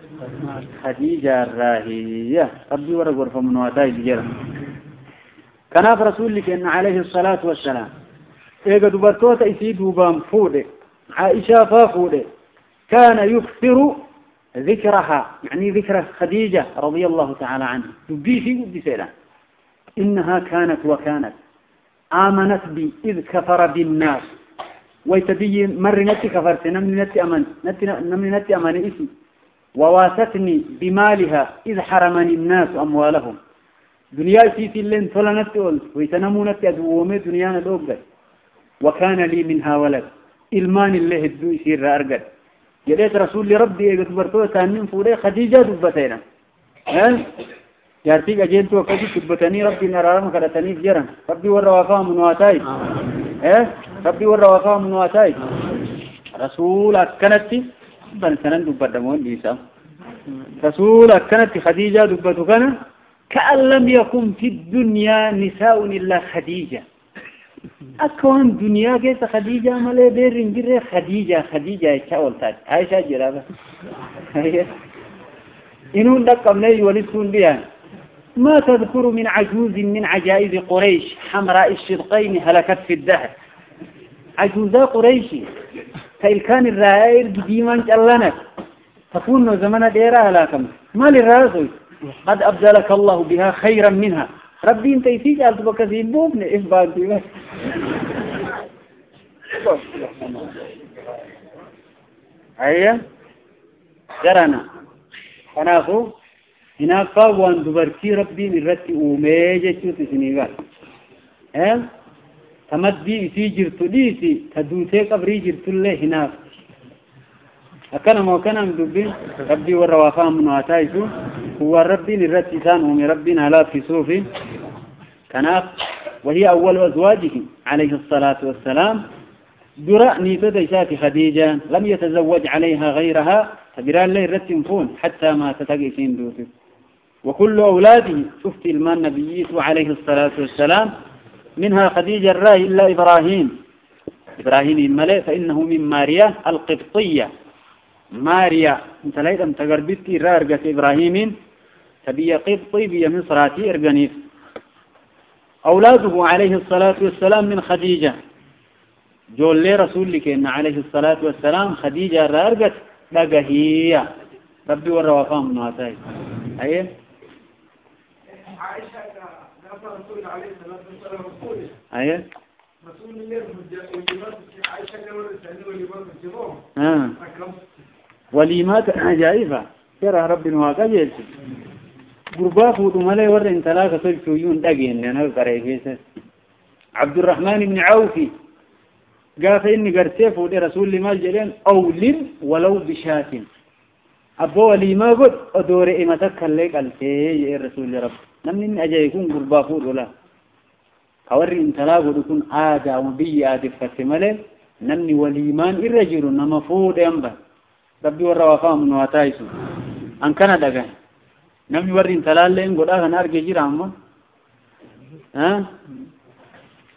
خديجة الراهية ربي ورق ورفا منواتاي بجرم كناف رسول لك إن عليه الصلاة والسلام إيقا دبرتوتا إسيد وبام فوده عائشة فافوده كان يكثر ذكرها يعني ذكر خديجة رضي الله تعالى عنها تبدي في قد سيلا إنها كانت وكانت آمنت بي إذ كفر بالناس ويتبي مر نتي كفرت نمني نتي أمان إسي وواتتني بمالها إذ حرمني الناس أموالهم دنيا سيتي اللين طلنت ويتنمونت أدوومي دنيانا دوبت وكان لي منها ولد إلمان الله الدو يسير أرقد يليت رسول ربي يقبرتوه تانين فولي خديجة دبتين يارتيك أجينتو وكذي دبتني ربي نرارم كرتني فجرا ربي والروافا منواتاي ربي والروافا منواتاي رسول أكنتي بل سنن دبتمون ديسا رسول أكنتي خديجة دبتو كان كأن لم يكن في الدنيا نساء إلا خديجة أكون دنيا كيس خديجة ملي بير رنجر خديجة يتشاولتات عايشة جرابة إنون لك قبلي ولسون بها ما تذكر من عجوز من عجائز قريش حمراء الشدقين هلكت في الدهر عجوزة قريشي فإن كان الرائر قديما كاللنك تكون زمن ديرا هلاكم ما للرازل قد أبدلك الله بها خيرا منها ربي انت يسيج قالت بكثير بوبني إفباد بي بس أيه جرانا فناخو هناك فاوان دبرتي ربي من رتي أوميجة شوتي سنيقال تمدي يسي جرتو ديسي تدوتي قبري جرتو اللي هناك أكنا موكنا مدبين ربي والروافا منواتايسو هو ربي للرتسان هم ربنا لا في صوفي كناف وهي أول أزواجه عليه الصلاة والسلام درأ نيتو ديسات خديجة لم يتزوج عليها غيرها فبران لي الرتسين حتى ما تتقيسين دوتي وكل أولاده شفت المان نبيته عليه الصلاة والسلام منها خديجة الرأي إلا إبراهيم الملئ فإنه من ماريا القبطية ماريا انت ليدم تقربتي رارقة إبراهيم تبي قبطي بي مصراتي إرقنيف أولاده عليه الصلاة والسلام من خديجة جول لي رسول لك إن عليه الصلاة والسلام خديجة رارقة لقهية ربي وروا من نواتاي أيه عائشة رسول عليه الصلاة والسلام أيه رسول الله عائشة وليمات عجائبة ترى رب الواقع جيسي قرباء فوضو ملي ورن ثلاثة تلشويون دقين لأنه قريبيسة عبد الرحمن بن عوفي قال إني قرسيف ودي رسول الله مالجلين أولين ولو بشات أبو وليما قد أدور إمتك الليك الفي رسول رب نمن أجا يكون قرباء فوضو لا كوري انتلاقوا يكون آجا وبي آدف فتمالي نمني وليمان الرجل نما فوض ينبه ربي وروا فهم نواتايسو أن كان دقا نمني وري انتلال لين قد آغا نارجي جير عمو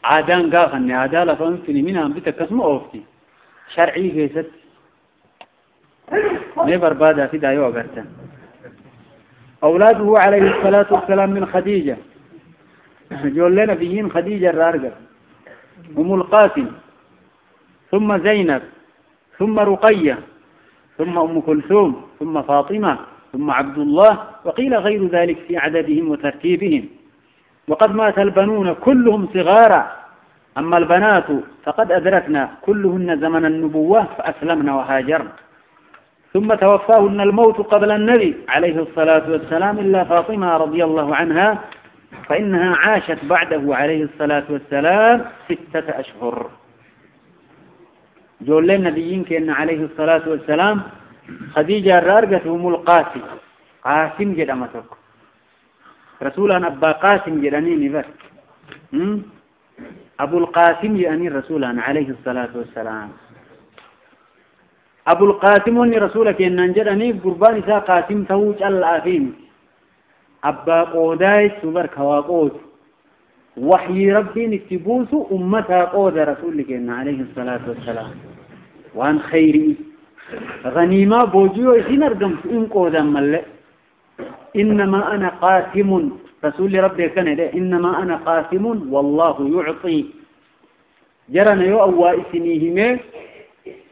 عادان قاقن عادالة فانسني منها بتكسم أوفتي شرعي كيست نبر بادا في دايو أغرتان أولاده عليه الصلاة والسلام من خديجة جول لنا فيهين خديجة الرارقة أم القاسم ثم زينب ثم رقية ثم أم كلثوم ثم فاطمة ثم عبد الله وقيل غير ذلك في عددهم وترتيبهم وقد مات البنون كلهم صغارا أما البنات فقد أدركنا كلهن زمن النبوة فأسلمن وهاجرن ثم توفاهن الموت قبل النبي عليه الصلاة والسلام إلا فاطمة رضي الله عنها فإنها عاشت بعده عليه الصلاة والسلام 6 أشهر جول لنا نبيين كأن عليه الصلاة والسلام خديجة الرارقة أم القاسم قاسم جد أمتك رسولا أبا قاسم جدني نبر أبو القاسم يعني رسولا عليه الصلاة والسلام أبو القاسم وني رسولك إن جدني قربان إسا قاسم توج الآفين أبا قوداي سبر كواقود وحي ربي نكتبوس أمتا قود رسولك إن عليه الصلاة والسلام وان خيري غنيمة بوجيو إسين أرقم إن قودا ملئ إنما أنا قاسم رسول ربي كان إنما أنا قاسم والله يعطي جرنا يو أوا إسنيهم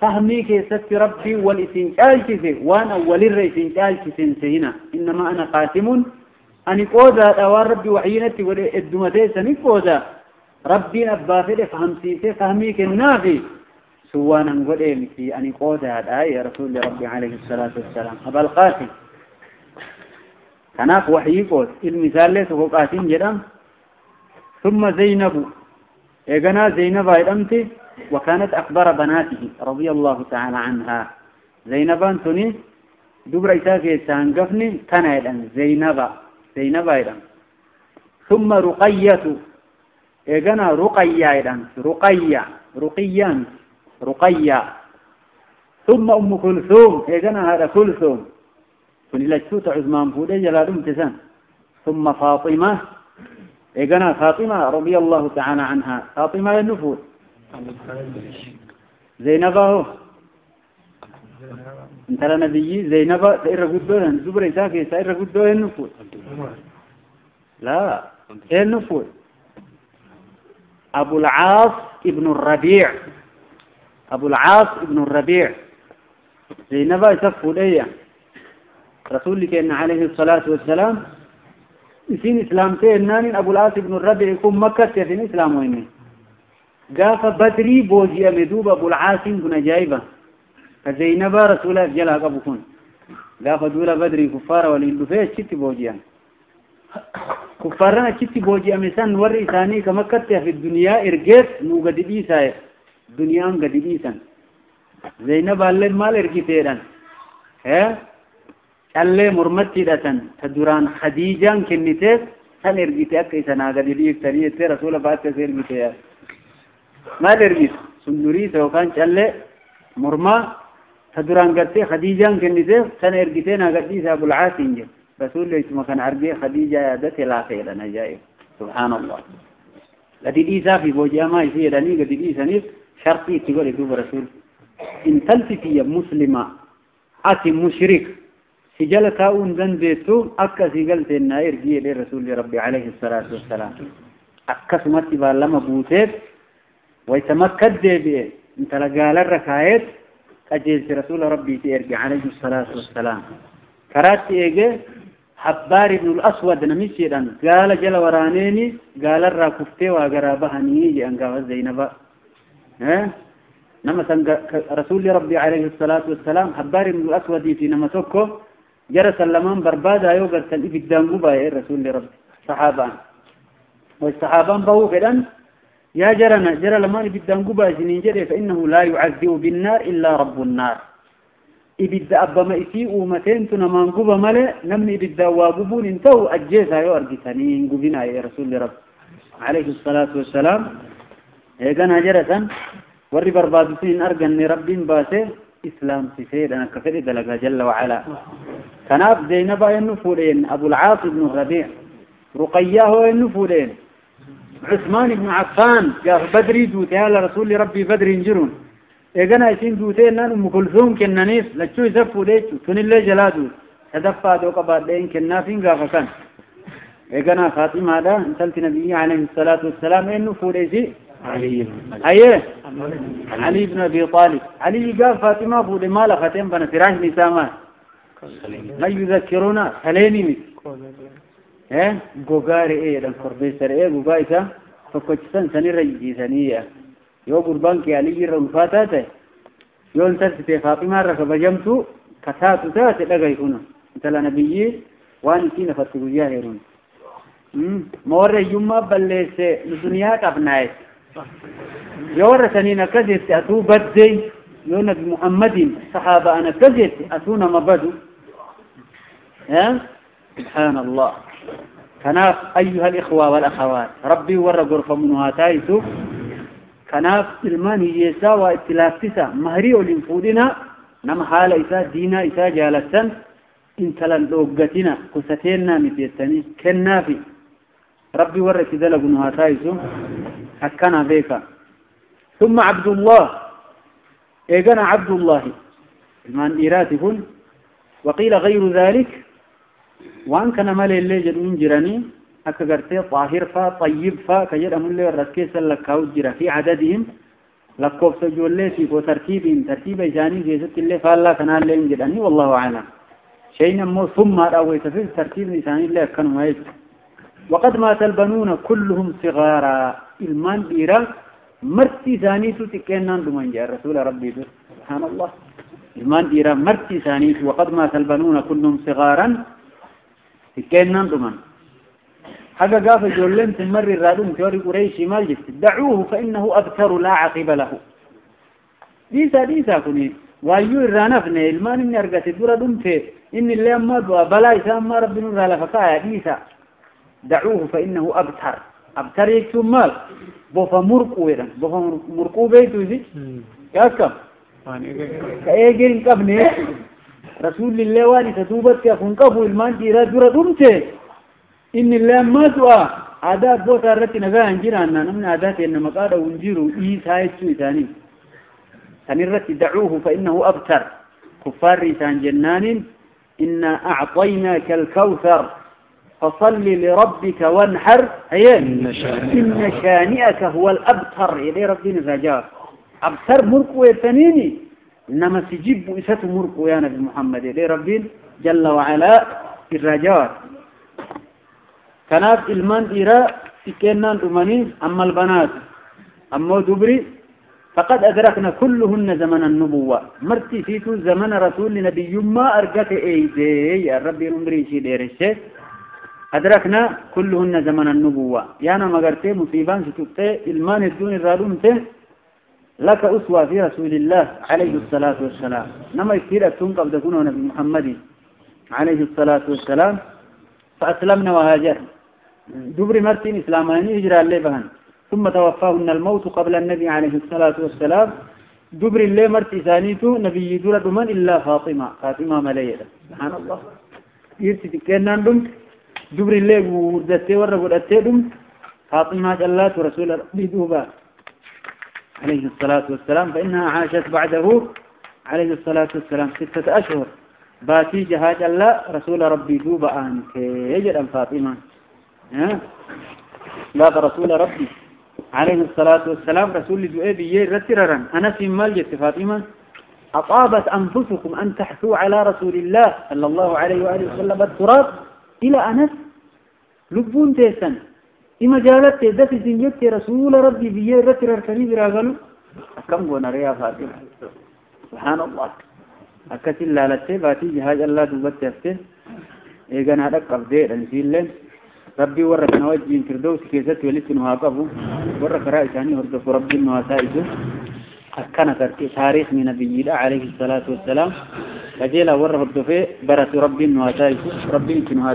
فهمي كيست ربي والإسن كالكسي وأنا أول الرئيسين كالكسي سهنا إنما أنا قاسم أني قودا أوار ربي وحينتي والدمتي سني قودا ربي أبافل فهمي كالنافي سوانا نقول إيه مثي أني قودا هذا يا رسول ربي عليه الصلاة والسلام أبا القاسم كناف وحي قول المثال ليس هو قاسم جرام ثم زينب إيقنا زينب أيضمتي وكانت أكبر بناته رضي الله تعالى عنها زينب أنتني دبر إساكي سانقفني كان أيضا زينب أيضا ثم رقية إيقنا رقية أيضا رقية ثم أم كلثوم إيقنا هذا كلثوم كن لجسوت عزمان فودي جلالهم تسان ثم فاطمة إيقنا فاطمة رضي الله تعالى عنها فاطمة النفوذ زينب هو انت لنبي زينب سائر قدوهن زبر إساكي سائر قدوهن النفوذ لا إيه النفوذ أبو العاص ابن الربيع زينب يسفوا ليه رسولك إن عليه الصلاة والسلام إسين إسلامتين نان أبو العاص بن الربيع يكون مكة في إسلام وإنه قاف بدري بوجي مدوب أبو العاص بن جايبة فزينب رسوله جلها قبكون قاف دولا بدري كفارة والإندفاع شتي بوجيان كفارنا شتي بوجي أمسان وري ثاني كمكة في الدنيا إرجف نو قد بيسا دنيا قد بيسا زينب اللي مال إرجي تيران callee mormatti hidhatan ta duraan Khadiijaan kenniteef san ergite akka isan agadi dhiiftanii jettee rasuula baatte ergite maal ergite sundurii yookaan callee mormaa ta duraan gartee Khadiijaan kenniteef san ergitee nagadhiisa Abul Aasiin jedhe rasuulli isuma kana argee Khadiijaa yaadate laafeedhan ajaa'ib subhaanallah gadi dhiisaa fi booji'amaa isii jedhanii gadi dhiisaniif shartii itti godhe duuba rasuul intalti tiyya muslima ati mushrik سجل كاون ذنبيتو أكسي قلت إن إرجي لرسول ربي عليه الصلاة والسلام أكسمت بالله بوتيت ويتمكد به انت لقال الركايت أجلس رسول ربي ترجع عليه الصلاة والسلام كرات إيجي حبار بن الأسود نمشيرا قال جل ورانيني قال الراكفتي وقرابها نيجي أنقاذ زينبا نما رسول ربي عليه الصلاة والسلام حبار بن الأسود في نمسكه جرى سلمان بربادا يوغر تلقي الدانقوبة يا رسول ربي صحابان والصحابان بهو فلان يا جرى لما في الدانقوبة سنين جرى فإنه لا يعذب بالنار إلا رب النار إبدا أبا ما إسيء ومتين تنمانقوبة ملئ نمني إبدا واقبون انتو أجيسا يوارد تنين قبنا يا رسول ربي عليه الصلاة والسلام يقنا جرى ورّي بربادتين أرقن ربي باسه إسلام سيد أنا كفر دلقا جل وعلا كناف زينب النفولين أبو العاص بن الربيع رقية هو النفولين عثمان بن عفان قال بدري دوتي على رسول ربي بدر ينجرون إيقنا يسين دوتين نان أم كلثوم كنانيس لتشو يسفوا ليش تن الله جلادو تدفع دوقا بعد لين كنافين قافا كان إيقنا فاطمة هذا انتلت نبي عليه الصلاة والسلام النفوليسي أيه علي بن أبي طالب علي قال فاطمة فود ما لفتين بنا فراش نسامة ما يذكرنا خليني مت غوغاري إيه دم بروفيسور إيه غوغايتا فكوتشتن سني رجي سنية يو قربان كي علي يرون فاتاته يو انتلت فاطمة ركب جمتو كثاتو تات لقى يكون انتلا نبيي واني كينا فتقو جاهرون مورة يوم بلس الدنيا تبنايت يورا سنين كذت أتو بدي يونا بمحمد صحابة أنا كذت أتونا مبدو سبحان الله كناف أيها الإخوة والأخوات ربي ورى غرفة منها تايتو كناف الماني يسا واتلافتسا مهري والانفودنا نم حال إسا دينا إسا جالسا انتلن لوقتنا كستيننا متيتني كنافي ربي ورى كذا لغنها تايتو حكنا بيك ثم عبد الله إيقنا عبد الله المان إيراتهن وقيل غير ذلك وأن كان مالي اللي جد من جراني أكغرتي طاهر فا طيب فا كجد أمون اللي رسكيسا لكاو جرا في عددهم لكوف سجو اللي في ترتيبهم ترتيب إجاني في ست اللي فالله كان اللي من جراني والله أعلم شيء نمو ثم أروي تفيد ترتيب نساني اللي كانوا ما يجب وقد مات البنون كلهم صغارا المان إيرا مرتي ثانيتو تكينان دمان جاء رسول ربي سبحان الله المان إيرا مرتي ثانيتو وقد مات البنون كلهم صغارا تكينان دمان حقا قاف جولين تمر الرادون توري قريشي مالجت دعوه فإنه أبتر لا عقب له ديسا كني وايو الرانفني المان من أرقات الدورة دمته إن اللي أماد وبلا إسام ما ربنا رأى لفقايا ديسا دعوه فإنه أبتر يكتب مال بوفا مرقو إذن بوفا مرقو بيتو إذن كأسكم كأيجين كبني رسول الله واني ستوبت يكون كفو المان جيرا جورا دمته إن الله ما دعا عادات بوتا رتي نغا انجيرانا نمنا عادات إنما قادة ونجيرو إيسا يتسو إتاني سنرتي دعوه فإنه أبتر كفار ريسان جنان إنا أعطيناك الكوثر فصل لربك وانحر إن شانئك هو الأبتر يلي ربنا الرجاء أبتر مرقو يتنيني إنما سجب إسات مرقو يا نبي محمد يلي ربنا جل وعلا الرجاء كانت المان إيراء سكينان أماني أما البنات أما دبري فقد أدركنا كلهن زمن النبوة مرتي فيتو زمن رسول نبي ما أرقت إيدي يا ربي نمري شي ديرشي أدركنا كلهن زمن النبوة يعني ما قرتي مصيبان ستبتي المان الدون الرادونته لك أسوة في رسول الله عليه الصلاة والسلام نما يكثير أتون قبل تكون نبي محمد عليه الصلاة والسلام فأسلمنا وهاجر دبر مرتين إسلاماني هجرة اللي بهن ثم توفاهن الموت قبل النبي عليه الصلاة والسلام دبر اللي مرت ثانيته نبي يدور دمان إلا فاطمة ملايئة سبحان الله يرتي كأننا دمت دبر اللي وردته ورقودته دمت فاطمة جلات ورسول ربي دوبا عليه الصلاة والسلام فإنها عاشت بعده عليه الصلاة والسلام 6 أشهر باتي جهاد الله رسول ربي دوبا أنك يجد فاطمة لا رسول ربي عليه الصلاة والسلام رسول دعابي يرتررا أنا في مالجة فاطمة أطابت أنفسكم أن تحثوا على رسول الله صلى الله عليه وآله وسلم التراب إلى أنس لبون تيسن إما جالت تدت الدنيا رسول ربي بيه رترر كريب راغلو أكم قونا ريا فاطمة سبحان الله أكتل لالته باتي جهاز الله دوبت يفته إيغان هذا قبضي رنسيل لن ربي ورك نواجين كردوس كيست ولسنها قبو ورك رأيساني هردف ربي النواسائده أكنا تاريخ من نبي عليه الصلاة والسلام فجيلا ورك هردفه برس ربي النواسائده ربي انتنها